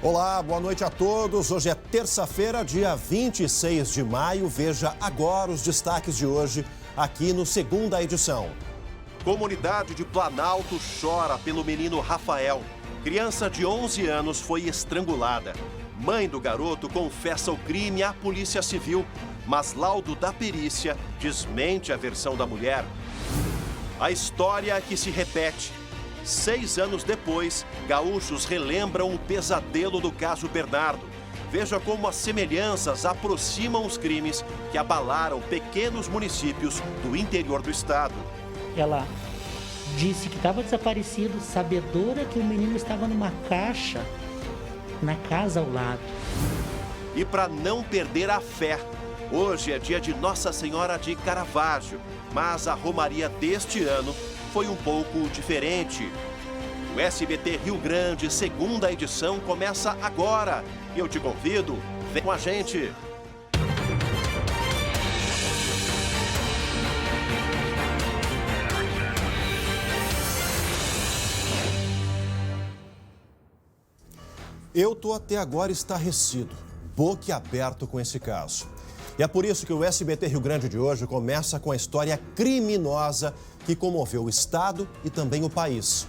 Olá, boa noite a todos. Hoje é terça-feira, dia 26 de maio. Veja agora os destaques de hoje aqui no Segunda Edição. Comunidade de Planalto chora pelo menino Rafael. Criança de 11 anos foi estrangulada. Mãe do garoto confessa o crime à Polícia Civil, mas laudo da perícia desmente a versão da mulher. A história que se repete. 6 anos depois, gaúchos relembram o pesadelo do caso Bernardo. Veja como as semelhanças aproximam os crimes que abalaram pequenos municípios do interior do estado. Ela disse que estava desaparecido, sabedora que o menino estava numa caixa na casa ao lado. E para não perder a fé, hoje é dia de Nossa Senhora de Caravaggio, mas a romaria deste ano foi um pouco diferente. O SBT Rio Grande, segunda edição, começa agora. Eu te convido, vem com a gente. Eu tô até agora estarrecido, boquiaberto com esse caso. E é por isso que o SBT Rio Grande de hoje começa com a história criminosa que comoveu o estado e também o país.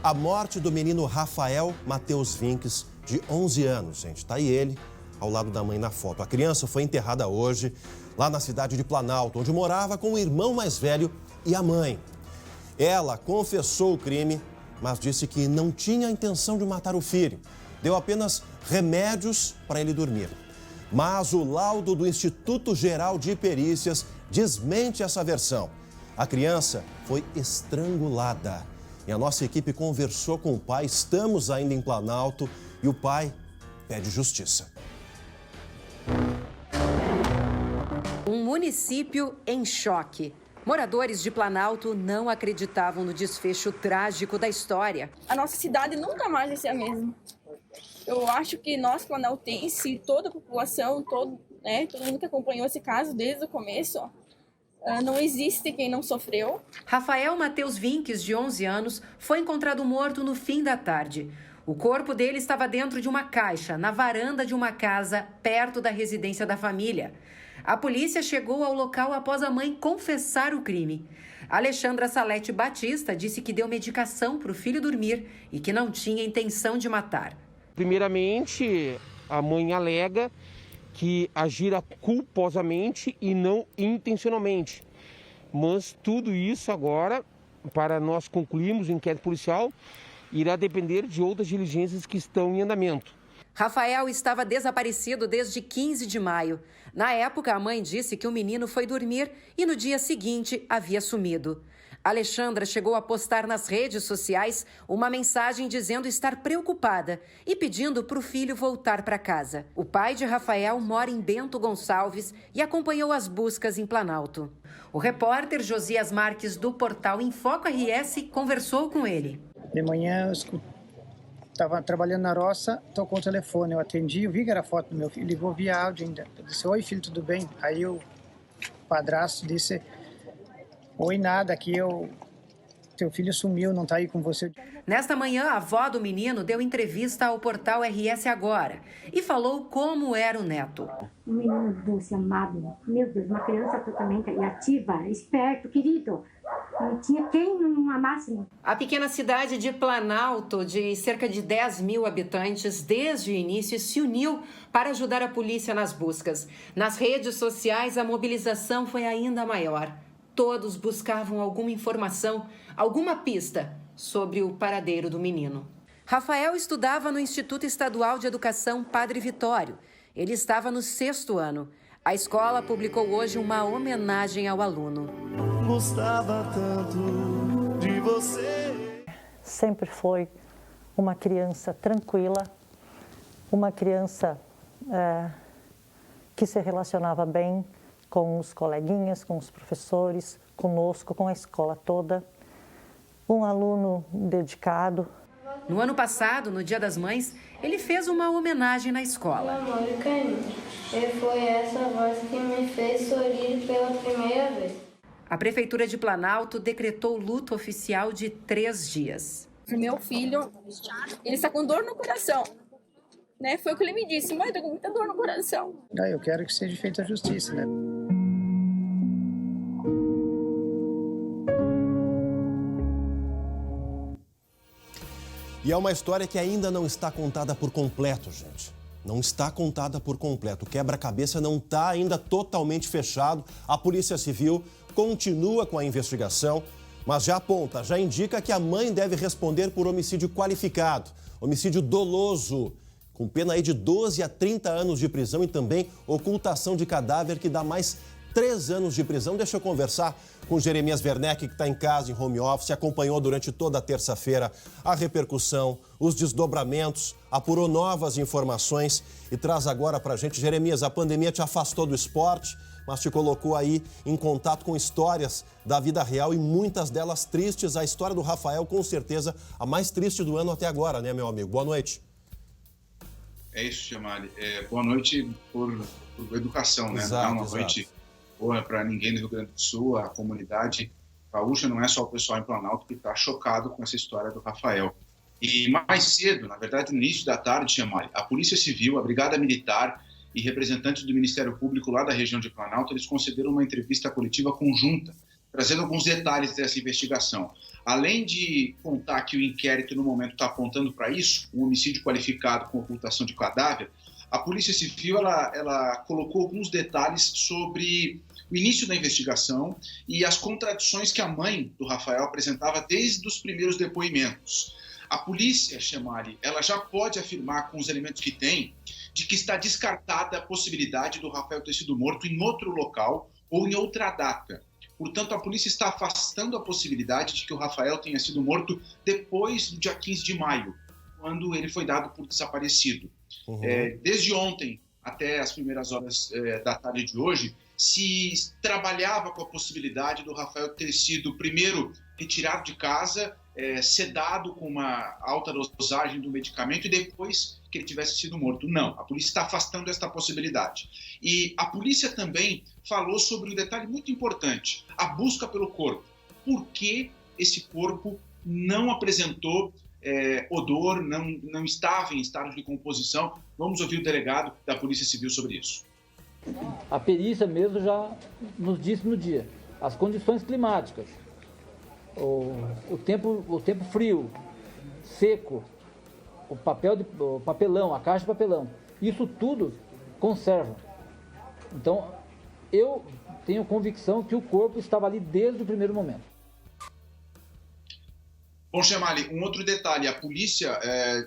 A morte do menino Rafael Mateus Vinques, de 11 anos, gente. Tá aí ele, ao lado da mãe na foto. A criança foi enterrada hoje, lá na cidade de Planalto, onde morava com o irmão mais velho e a mãe. Ela confessou o crime, mas disse que não tinha a intenção de matar o filho. Deu apenas remédios para ele dormir. Mas o laudo do Instituto Geral de Perícias desmente essa versão. A criança foi estrangulada. E a nossa equipe conversou com o pai, estamos ainda em Planalto, e o pai pede justiça. Um município em choque. Moradores de Planalto não acreditavam no desfecho trágico da história. A nossa cidade nunca mais vai ser a mesma. Eu acho que nós, planaltenses, toda a população, todo mundo que acompanhou esse caso desde o começo, não existe quem não sofreu. Rafael Mateus Vinques, de 11 anos, foi encontrado morto no fim da tarde. O corpo dele estava dentro de uma caixa, na varanda de uma casa, perto da residência da família. A polícia chegou ao local após a mãe confessar o crime. Alexandra Salete Batista disse que deu medicação para o filho dormir e que não tinha intenção de matar. Primeiramente, a mãe alega que agira culposamente e não intencionalmente. Mas tudo isso agora, para nós concluirmos o inquérito policial, irá depender de outras diligências que estão em andamento. Rafael estava desaparecido desde 15 de maio. Na época, a mãe disse que o menino foi dormir e no dia seguinte havia sumido. Alexandra chegou a postar nas redes sociais uma mensagem dizendo estar preocupada e pedindo para o filho voltar para casa. O pai de Rafael mora em Bento Gonçalves e acompanhou as buscas em Planalto. O repórter Josias Marques, do portal Enfoco RS, conversou com ele. De manhã eu estava trabalhando na roça, tocou o telefone, eu atendi, eu vi que era foto do meu filho, ligou via áudio ainda. Eu disse, oi filho, tudo bem? Aí o padrasto disse, oi, nada, aqui teu filho sumiu, não tá aí com você. Nesta manhã, a avó do menino deu entrevista ao portal RS Agora e falou como era o neto. Um menino doce, amável, meu Deus, uma criança totalmente ativa, esperto, querido. Não tinha quem não amasse. A pequena cidade de Planalto, de cerca de 10 mil habitantes, desde o início se uniu para ajudar a polícia nas buscas. Nas redes sociais, a mobilização foi ainda maior. Todos buscavam alguma informação, alguma pista sobre o paradeiro do menino. Rafael estudava no Instituto Estadual de Educação Padre Vitório. Ele estava no 6º ano. A escola publicou hoje uma homenagem ao aluno. Gostava tanto de você. Sempre foi uma criança tranquila, uma criança que se relacionava bem com os coleguinhas, com os professores, conosco, com a escola toda. Um aluno dedicado. No ano passado, no Dia das Mães, ele fez uma homenagem na escola. Meu amor e carinho, e foi essa voz que me fez sorrir pela primeira vez. A Prefeitura de Planalto decretou luto oficial de 3 dias. O meu filho, ele está com dor no coração. né? Foi o que ele me disse, mãe, eu tô com muita dor no coração. Eu quero que seja feita a justiça, né? E é uma história que ainda não está contada por completo, gente. Não está contada por completo. O quebra-cabeça não está ainda totalmente fechado. A Polícia Civil continua com a investigação, mas já aponta, já indica que a mãe deve responder por homicídio qualificado, homicídio doloso, com pena aí de 12 a 30 anos de prisão e também ocultação de cadáver, que dá mais 3 anos de prisão. Deixa eu conversar com Jeremias Werneck, que está em casa, em home office, acompanhou durante toda a terça-feira a repercussão, os desdobramentos, apurou novas informações e traz agora para a gente. Jeremias, a pandemia te afastou do esporte, mas te colocou aí em contato com histórias da vida real e muitas delas tristes. A história do Rafael, com certeza, a mais triste do ano até agora, né, meu amigo? Boa noite. É isso, Chamali. Boa noite por educação, né? Exato, não é uma noite boa para ninguém do Rio Grande do Sul, a comunidade gaúcha, não é só o pessoal em Planalto que está chocado com essa história do Rafael. E mais cedo, na verdade, no início da tarde, Chamali, a Polícia Civil, a Brigada Militar e representantes do Ministério Público lá da região de Planalto, eles concederam uma entrevista coletiva conjunta, trazendo alguns detalhes dessa investigação. Além de contar que o inquérito no momento está apontando para isso, um homicídio qualificado com ocultação de cadáver, a Polícia Civil ela colocou alguns detalhes sobre o início da investigação e as contradições que a mãe do Rafael apresentava desde os primeiros depoimentos. A polícia, Chamali, ela já pode afirmar com os elementos que tem de que está descartada a possibilidade do Rafael ter sido morto em outro local ou em outra data. Portanto, a polícia está afastando a possibilidade de que o Rafael tenha sido morto depois do dia 15 de maio, quando ele foi dado por desaparecido. Desde ontem até as primeiras horas da tarde de hoje, se trabalhava com a possibilidade do Rafael ter sido primeiro retirado de casa, sedado com uma alta dosagem do medicamento e depois que ele tivesse sido morto. Não, a polícia está afastando esta possibilidade. E a polícia também falou sobre um detalhe muito importante, a busca pelo corpo. Por que esse corpo não apresentou odor, não estava em estado de decomposição? Vamos ouvir o delegado da Polícia Civil sobre isso. A perícia mesmo já nos disse no dia, as condições climáticas, o tempo frio, seco, o papelão, a caixa de papelão, isso tudo conserva. Então, eu tenho convicção que o corpo estava ali desde o primeiro momento. Bom, Chamali, um outro detalhe, a polícia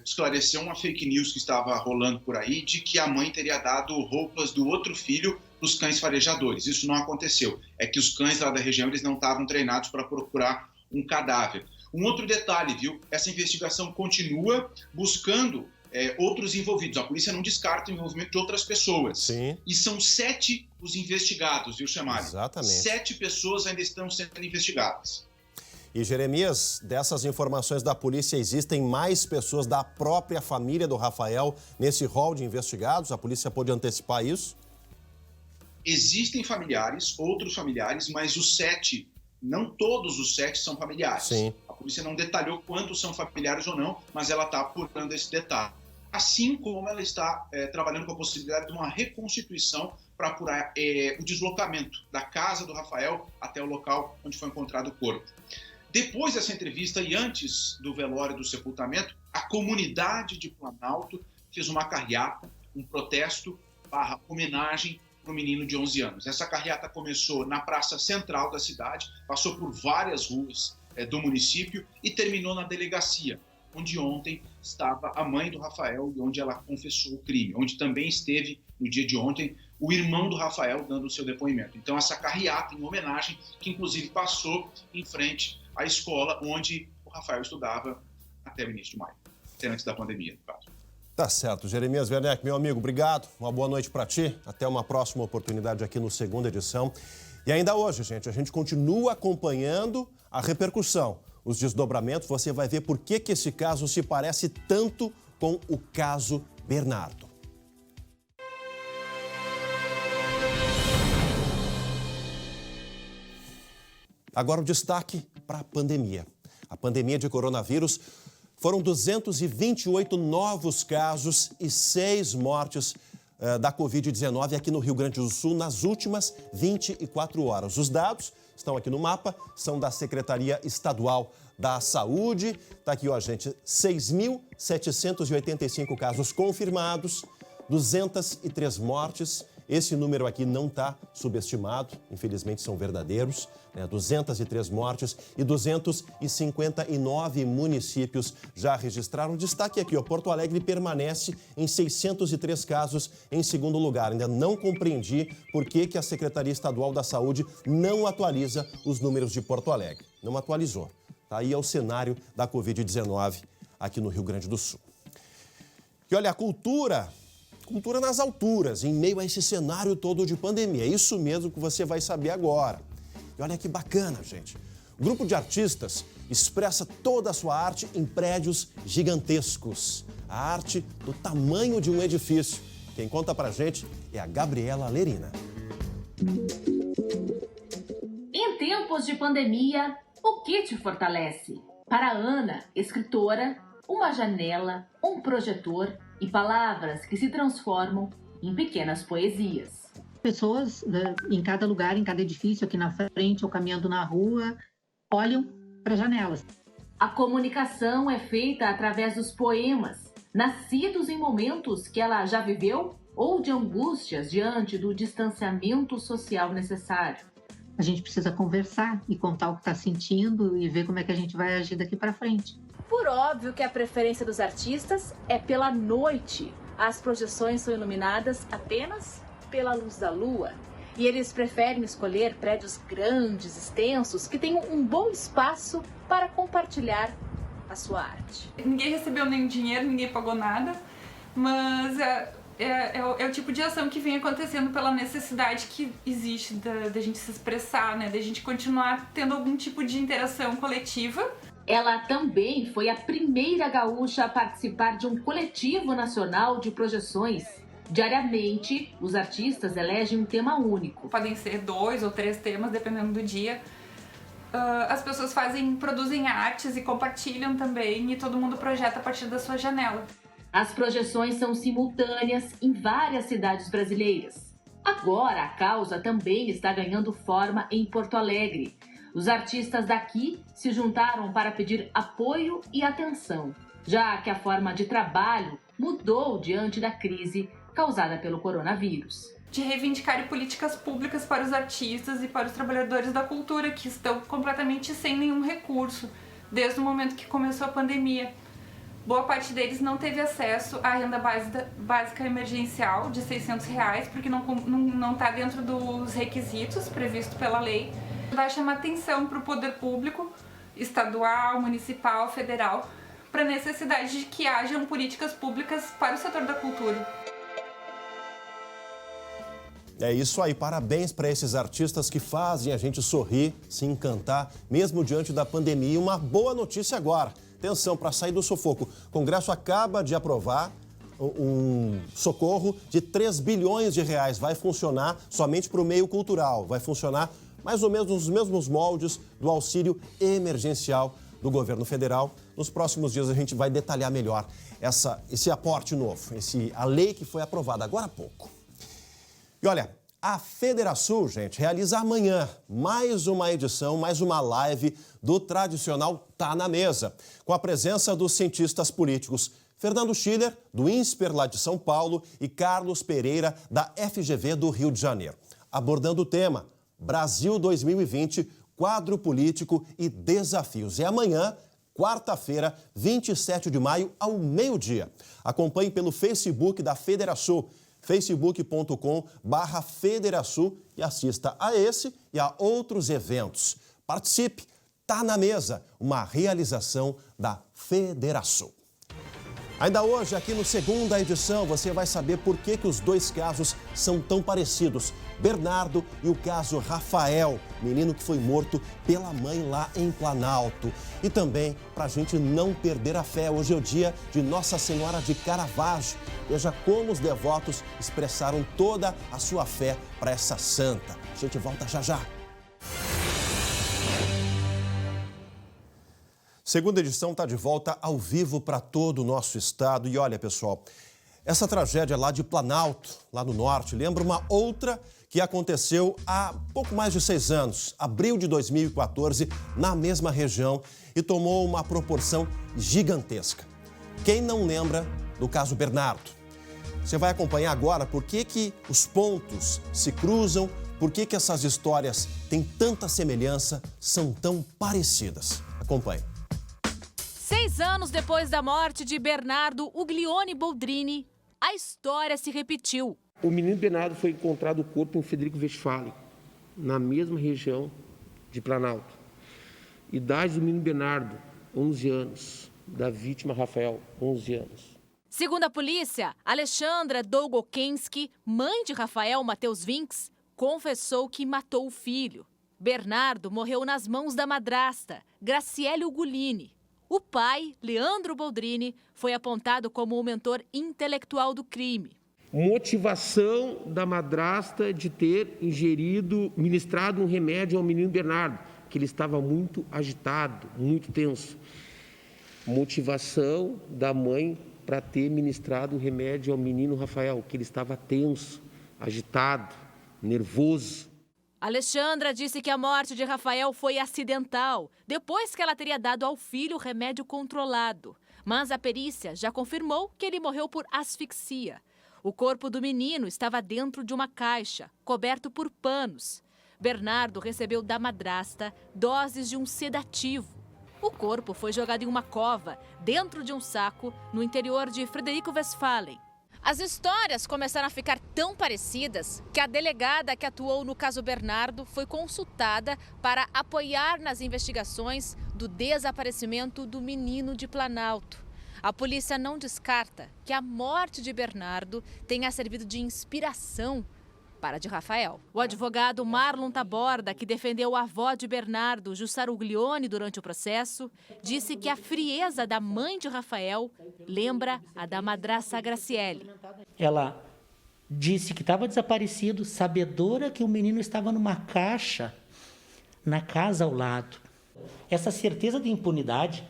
esclareceu uma fake news que estava rolando por aí de que a mãe teria dado roupas do outro filho para os cães farejadores. Isso não aconteceu. É que os cães lá da região eles não estavam treinados para procurar um cadáver. Um outro detalhe, viu? Essa investigação continua buscando outros envolvidos. A polícia não descarta o envolvimento de outras pessoas. Sim. E são 7 os investigados, viu, Chamali? Exatamente. 7 pessoas ainda estão sendo investigadas. E, Jeremias, dessas informações da polícia, existem mais pessoas da própria família do Rafael nesse rol de investigados? A polícia pôde antecipar isso? Existem familiares, outros familiares, mas os 7, não todos os 7 são familiares. Sim. A polícia não detalhou quantos são familiares ou não, mas ela está apurando esse detalhe. Assim como ela está trabalhando com a possibilidade de uma reconstituição para apurar o deslocamento da casa do Rafael até o local onde foi encontrado o corpo. Depois dessa entrevista e antes do velório do sepultamento, a comunidade de Planalto fez uma carreata, um protesto / homenagem para o menino de 11 anos. Essa carreata começou na praça central da cidade, passou por várias ruas do município e terminou na delegacia, onde ontem estava a mãe do Rafael e onde ela confessou o crime, onde também esteve, no dia de ontem, o irmão do Rafael dando o seu depoimento. Então, essa carreata em homenagem, que inclusive passou em frente à escola onde o Rafael estudava até o início de maio, até antes da pandemia, no caso. Tá certo. Jeremias Werneck, meu amigo, obrigado. Uma boa noite para ti. Até uma próxima oportunidade aqui no Segunda Edição. E ainda hoje, gente, a gente continua acompanhando a repercussão, os desdobramentos. Você vai ver por que esse caso se parece tanto com o caso Bernardo. Agora o destaque para a pandemia. A pandemia de coronavírus Foram 228 novos casos e 6 mortes da Covid-19 aqui no Rio Grande do Sul nas últimas 24 horas. Os dados estão aqui no mapa, são da Secretaria Estadual da Saúde. Está aqui, ó, gente, 6.785 casos confirmados, 203 mortes. Esse número aqui não está subestimado, infelizmente são verdadeiros, né? 203 mortes e 259 municípios já registraram. Destaque aqui, ó, Porto Alegre permanece em 603 casos em segundo lugar. Ainda não compreendi por que a Secretaria Estadual da Saúde não atualiza os números de Porto Alegre. Não atualizou. Tá aí é o cenário da Covid-19 aqui no Rio Grande do Sul. E olha, a cultura nas alturas, em meio a esse cenário todo de pandemia. É isso mesmo que você vai saber agora. E olha que bacana, gente. O grupo de artistas expressa toda a sua arte em prédios gigantescos. A arte do tamanho de um edifício. Quem conta pra gente é a Gabriela Lerina. Em tempos de pandemia, o que te fortalece? Para a Ana, escritora, uma janela, um projetor e palavras que se transformam em pequenas poesias. Pessoas em cada lugar, em cada edifício, aqui na frente ou caminhando na rua, olham para janelas. A comunicação é feita através dos poemas, nascidos em momentos que ela já viveu ou de angústias diante do distanciamento social necessário. A gente precisa conversar e contar o que está sentindo e ver como é que a gente vai agir daqui para frente. Por óbvio que a preferência dos artistas é pela noite. As projeções são iluminadas apenas pela luz da lua. E eles preferem escolher prédios grandes, extensos, que tenham um bom espaço para compartilhar a sua arte. Ninguém recebeu nem dinheiro, ninguém pagou nada, mas é o tipo de ação que vem acontecendo pela necessidade que existe da gente se expressar, né? Da gente continuar tendo algum tipo de interação coletiva. Ela também foi a primeira gaúcha a participar de um coletivo nacional de projeções. Diariamente, os artistas elegem um tema único. Podem ser 2 ou 3 temas, dependendo do dia. As pessoas produzem artes e compartilham também, e todo mundo projeta a partir da sua janela. As projeções são simultâneas em várias cidades brasileiras. Agora, a causa também está ganhando forma em Porto Alegre. Os artistas daqui se juntaram para pedir apoio e atenção, já que a forma de trabalho mudou diante da crise causada pelo coronavírus. De reivindicar políticas públicas para os artistas e para os trabalhadores da cultura que estão completamente sem nenhum recurso desde o momento que começou a pandemia. Boa parte deles não teve acesso à renda básica emergencial de R$600, porque não está dentro dos requisitos previstos pela lei. Vai chamar atenção para o poder público, estadual, municipal, federal, para a necessidade de que hajam políticas públicas para o setor da cultura. É isso aí, parabéns para esses artistas que fazem a gente sorrir, se encantar, mesmo diante da pandemia. E uma boa notícia agora, atenção, para sair do sufoco. O Congresso acaba de aprovar um socorro de R$3 bilhões. Vai funcionar somente para o meio cultural, vai funcionar mais ou menos nos mesmos moldes do auxílio emergencial do governo federal. Nos próximos dias a gente vai detalhar melhor esse aporte novo, a lei que foi aprovada agora há pouco. E olha, a Federação, gente, realiza amanhã mais uma edição, mais uma live do tradicional Tá na Mesa, com a presença dos cientistas políticos Fernando Schiller, do INSPER lá de São Paulo, e Carlos Pereira, da FGV do Rio de Janeiro, abordando o tema Brasil 2020, quadro político e desafios. É amanhã, quarta-feira, 27 de maio, ao meio-dia. Acompanhe pelo Facebook da Federação, facebook.com/Federação, e assista a esse e a outros eventos. Participe, Tá na Mesa, uma realização da Federação. Ainda hoje, aqui no Segunda Edição, você vai saber por que os dois casos são tão parecidos. Bernardo e o caso Rafael, menino que foi morto pela mãe lá em Planalto. E também, para a gente não perder a fé, hoje é o dia de Nossa Senhora de Caravaggio. Veja como os devotos expressaram toda a sua fé para essa santa. A gente volta já já. Segunda edição está de volta ao vivo para todo o nosso estado. E olha, pessoal, essa tragédia lá de Planalto, lá no norte, lembra uma outra que aconteceu há pouco mais de 6 anos, abril de 2014, na mesma região e tomou uma proporção gigantesca. Quem não lembra do caso Bernardo? Você vai acompanhar agora por que os pontos se cruzam, por que essas histórias têm tanta semelhança, são tão parecidas. Acompanhe. 6 anos depois da morte de Bernardo Uglione Boldrini, a história se repetiu. O menino Bernardo foi encontrado o corpo em Frederico Westphalen, na mesma região de Planalto. Idade do menino Bernardo, 11 anos. Da vítima, Rafael, 11 anos. Segundo a polícia, Alexandra Dolgokenski, mãe de Rafael Matheus Vinks, confessou que matou o filho. Bernardo morreu nas mãos da madrasta, Graciele Ugolini. O pai, Leandro Boldrini, foi apontado como o mentor intelectual do crime. Motivação da madrasta de ter ministrado um remédio ao menino Bernardo, que ele estava muito agitado, muito tenso. Motivação da mãe para ter ministrado um remédio ao menino Rafael, que ele estava tenso, agitado, nervoso. Alexandra disse que a morte de Rafael foi acidental, depois que ela teria dado ao filho o remédio controlado. Mas a perícia já confirmou que ele morreu por asfixia. O corpo do menino estava dentro de uma caixa, coberto por panos. Bernardo recebeu da madrasta doses de um sedativo. O corpo foi jogado em uma cova, dentro de um saco, no interior de Frederico Westphalen. As histórias começaram a ficar tão parecidas que a delegada que atuou no caso Bernardo foi consultada para apoiar nas investigações do desaparecimento do menino de Planalto. A polícia não descarta que a morte de Bernardo tenha servido de inspiração para a de Rafael. O advogado Marlon Taborda, que defendeu a avó de Bernardo, Jussara Uglione, durante o processo, disse que a frieza da mãe de Rafael lembra a da madrasta Graciele. Ela disse que estava desaparecido, sabedora que o menino estava numa caixa na casa ao lado. Essa certeza de impunidade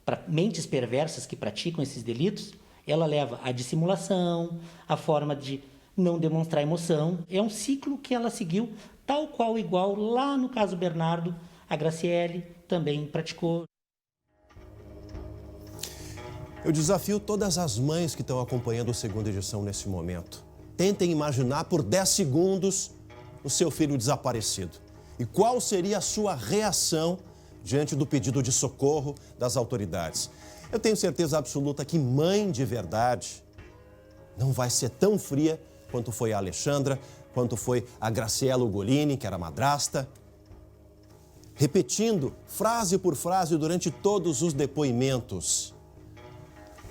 para mentes perversas que praticam esses delitos, ela leva à dissimulação, à forma de não demonstrar emoção. É um ciclo que ela seguiu, tal qual igual lá no caso Bernardo, a Graciele também praticou. Eu desafio todas as mães que estão acompanhando a segunda edição nesse momento. Tentem imaginar por 10 segundos o seu filho desaparecido. E qual seria a sua reação diante do pedido de socorro das autoridades? Eu tenho certeza absoluta que mãe de verdade não vai ser tão fria quanto foi a Alexandra, quanto foi a Graciela Ugolini, que era madrasta, repetindo frase por frase durante todos os depoimentos.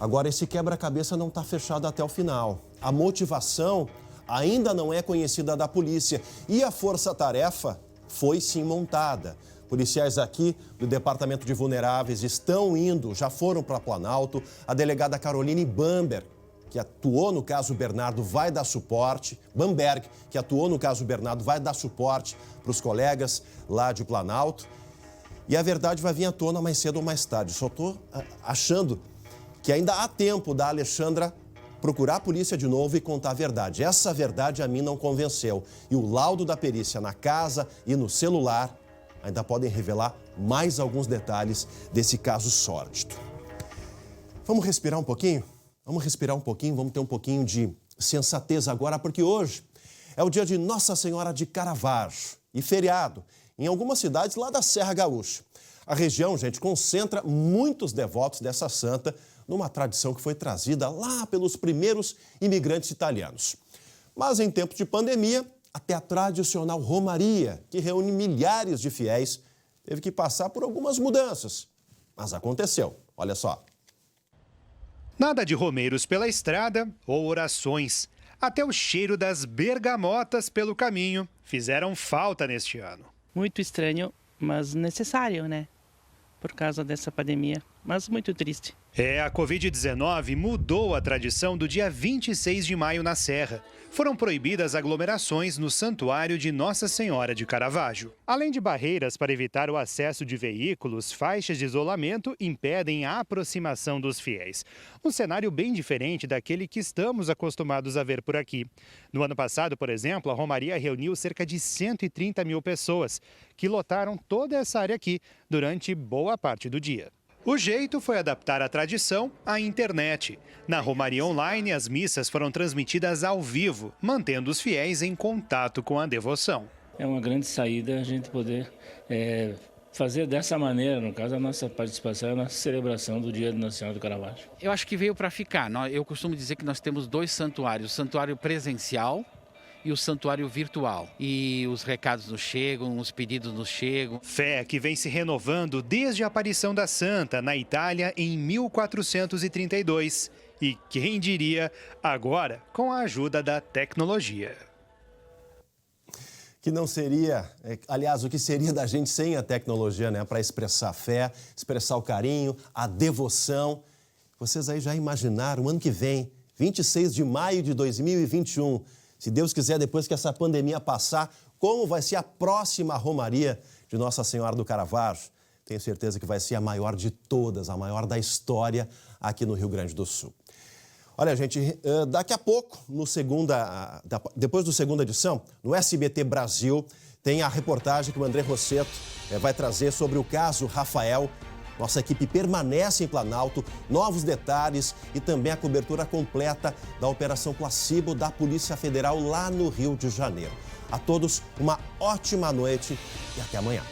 Agora, esse quebra-cabeça não está fechado até o final. A motivação ainda não é conhecida da polícia e a força-tarefa foi sim montada. Policiais aqui do Departamento de Vulneráveis já foram para Planalto. A delegada Caroline Bamberg, que atuou no caso Bernardo, vai dar suporte. Bamberg, que atuou no caso Bernardo, vai dar suporte para os colegas lá de Planalto. E a verdade vai vir à tona mais cedo ou mais tarde. Só estou achando que ainda há tempo da Alexandra procurar a polícia de novo e contar a verdade. Essa verdade a mim não convenceu. E o laudo da perícia na casa e no celular ainda podem revelar mais alguns detalhes desse caso sórdido. Vamos respirar um pouquinho? Vamos respirar um pouquinho, vamos ter um pouquinho de sensatez agora, porque hoje é o dia de Nossa Senhora de Caravaggio e feriado em algumas cidades lá da Serra Gaúcha. A região, gente, concentra muitos devotos dessa santa numa tradição que foi trazida lá pelos primeiros imigrantes italianos. Mas em tempos de pandemia, até a tradicional romaria, que reúne milhares de fiéis, teve que passar por algumas mudanças. Mas aconteceu, olha só. Nada de romeiros pela estrada ou orações. Até o cheiro das bergamotas pelo caminho fizeram falta neste ano. Muito estranho, mas necessário, né? Por causa dessa pandemia. mas muito triste. A Covid-19 mudou a tradição do dia 26 de maio na Serra. Foram proibidas aglomerações no Santuário de Nossa Senhora de Caravaggio. Além de barreiras para evitar o acesso de veículos, faixas de isolamento impedem a aproximação dos fiéis. Um cenário bem diferente daquele que estamos acostumados a ver por aqui. No ano passado, por exemplo, a Romaria reuniu cerca de 130 mil pessoas, que lotaram toda essa área aqui durante boa parte do dia. O jeito foi adaptar a tradição à internet. Na Romaria Online, as missas foram transmitidas ao vivo, mantendo os fiéis em contato com a devoção. É uma grande saída a gente poder fazer dessa maneira, no caso, a nossa participação, a nossa celebração do Dia de Nossa Senhora do Caravaggio. Eu acho que veio para ficar. Eu costumo dizer que nós temos 2 santuários, o santuário presencial e o santuário virtual. E os recados nos chegam, os pedidos nos chegam. Fé que vem se renovando desde a aparição da Santa na Itália em 1432. E quem diria, agora com a ajuda da tecnologia. Que não seria, aliás, o que seria da gente sem a tecnologia, né? Para expressar a fé, expressar o carinho, a devoção. Vocês aí já imaginaram, ano que vem, 26 de maio de 2021, se Deus quiser, depois que essa pandemia passar, como vai ser a próxima Romaria de Nossa Senhora do Caravaggio? Tenho certeza que vai ser a maior de todas, a maior da história aqui no Rio Grande do Sul. Olha, gente, daqui a pouco, depois do segunda edição, no SBT Brasil, tem a reportagem que o André Rossetto vai trazer sobre o caso Rafael. Nossa equipe permanece em Planalto, novos detalhes e também a cobertura completa da Operação Placebo da Polícia Federal lá no Rio de Janeiro. A todos, uma ótima noite e até amanhã.